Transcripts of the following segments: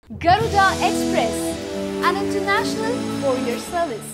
Garuda Express, an international courier service.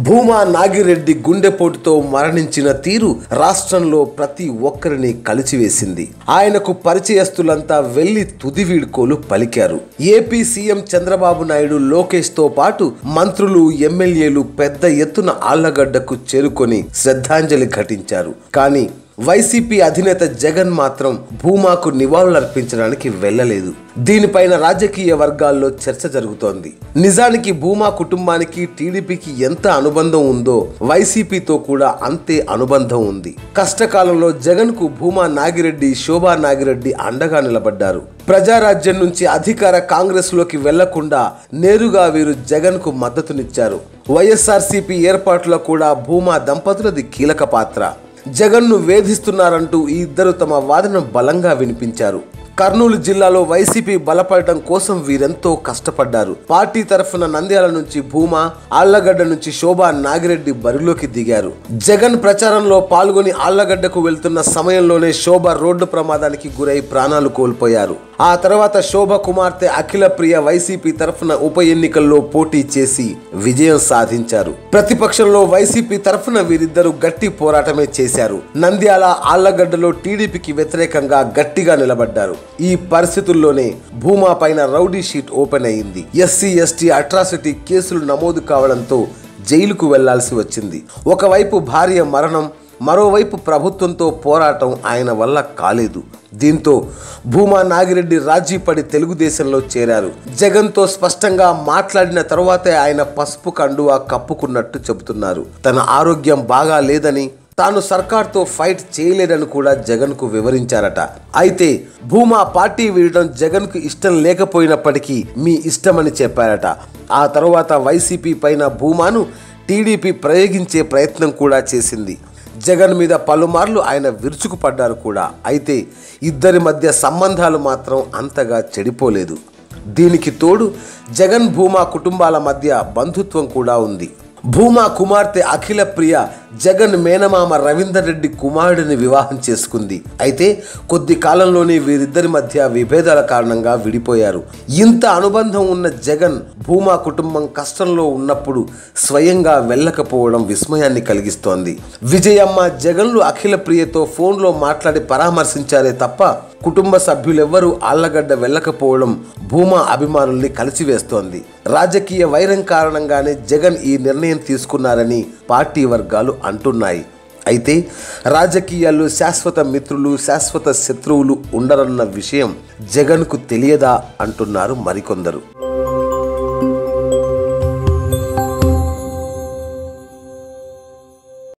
Bhuma Nagireddy గుండెపోటుతో మరణించిన తీరు రాష్ట్రంలో ప్రతి ఒక్కరిని కలిచివేసింది. ఆయనకు పరిచయస్తులంతా వెళ్లి తుది వీడ్కోలు పలికారు. ఏపీ సీఎం చంద్రబాబు నాయుడు, లోకేష్ తో పాటు మంత్రులు, ఎమ్మెల్యేలు పెద్ద ఎత్తున ఆళ్లగడ్డకు చేరుకొని శ్రద్ధాంజలి ఘటించారు. కానీ వైసీపీ అధినేత జగన్ మాత్రం భూమాకు నివాళులర్పించడానికి వెళ్లలేదు. దీనిపైన రాజకీయ వర్గాల్లో చర్చ జరుగుతోంది. నిజానికి భూమా కుటుంబానికి టీడీపీకి ఎంత అనుబంధం ఉందో వైసీపీతో కూడా అంతే అనుబంధం ఉంది. కష్టకాలంలో జగన్ కు భూమా నాగిరెడ్డి, శోభా నాగిరెడ్డి అండగా నిలబడ్డారు. ప్రజారాజ్యం నుంచి అధికార కాంగ్రెస్ లోకి వెళ్లకుండా నేరుగా వీరు జగన్ కు మద్దతునిచ్చారు. వైఎస్ఆర్సీపీ ఏర్పాటులో కూడా భూమా దంపతులది కీలక పాత్ర. జగన్ను వేధిస్తున్నారంటూ ఈ ఇద్దరు తమ వాదన బలంగా వినిపించారు. కర్నూలు జిల్లాలో వైసీపీ బలపడటం కోసం వీరెంతో కష్టపడ్డారు. పార్టీ తరఫున నంద్యాల నుంచి భూమా, ఆళ్లగడ్డ నుంచి శోభా నాగిరెడ్డి బరిలోకి దిగారు. జగన్ ప్రచారంలో పాల్గొని ఆళ్లగడ్డకు వెళ్తున్న సమయంలోనే శోభ రోడ్డు ప్రమాదానికి గురై ప్రాణాలు కోల్పోయారు. ఆ తర్వాత శోభ కుమార్తె అఖిల ప్రియ వైసీపీ తరఫున ఉప ఎన్నికల్లో పోటీ చేసి విజయం సాధించారు. ప్రతిపక్షంలో వైసీపీ తరఫున వీరిద్దరూ గట్టి పోరాటమే చేశారు. నంద్యాల, ఆళ్లగడ్డలో టీడీపీకి వ్యతిరేకంగా గట్టిగా నిలబడ్డారు. ఈ పరిస్థితుల్లోనే భూమా పైన రౌడీ షీట్ ఓపెన్ అయింది. ఎస్సీ, ఎస్టీ అట్రాసిటీ కేసులు నమోదు కావడంతో జైలుకు వెళ్లాల్సి వచ్చింది. ఒకవైపు భార్య మరణం, మరోవైపు ప్రభుత్వంతో పోరాటం ఆయన వల్ల కాలేదు. దీంతో భూమా నాగిరెడ్డి రాజీ పడి తెలుగుదేశంలో చేరారు. జగన్తో స్పష్టంగా మాట్లాడిన తరువాతే ఆయన పసుపు కండువా కప్పుకున్నట్టు చెబుతున్నారు. తన ఆరోగ్యం బాగా లేదని, తాను సర్కార్తో ఫైట్ చేయలేదని కూడా జగన్కు వివరించారట. అయితే భూమా పార్టీ వీడడం జగన్కు ఇష్టం లేకపోయినప్పటికీ మీ ఇష్టమని చెప్పారట. ఆ తరువాత వైసీపీ పైన భూమాను టీడీపీ ప్రయోగించే ప్రయత్నం కూడా చేసింది. జగన్ మీద పలుమార్లు ఆయన విరుచుకుపడ్డారు కూడా. అయితే ఇద్దరి మధ్య సంబంధాలు మాత్రం అంతగా చెడిపోలేదు. దీనికి తోడు జగన్, భూమా కుటుంబాల మధ్య బంధుత్వం కూడా ఉంది. భూమా కుమార్తె అఖిల ప్రియ జగన్ మేనమామ రవీందర్ రెడ్డి కుమారుడిని వివాహం చేసుకుంది. అయితే కొద్ది కాలంలోనే వీరిద్దరి మధ్య విభేదాల కారణంగా విడిపోయారు. ఇంత అనుబంధం ఉన్న జగన్ భూమా కుటుంబం కష్టంలో ఉన్నప్పుడు స్వయంగా వెళ్ళకపోవడం విస్మయాన్ని కలిగిస్తోంది. విజయమ్మ, జగన్లు అఖిల ప్రియతో ఫోన్లో మాట్లాడి పరామర్శించారే తప్ప కుటుంబ సభ్యులెవ్వరూ ఆళ్లగడ్డ వెళ్ళకపోవడం భూమా అభిమానుల్ని కలిసివేస్తోంది. రాజకీయ వైరం కారణంగానే జగన్ ఈ నిర్ణయం తీసుకున్నారని పార్టీ వర్గాలు అంటున్నాయి. అయితే రాజకీయాల్లో శాశ్వత మిత్రులు, శాశ్వత శత్రువులు ఉండరన్న విషయం జగన్కు తెలియదా అంటున్నారు మరికొందరు.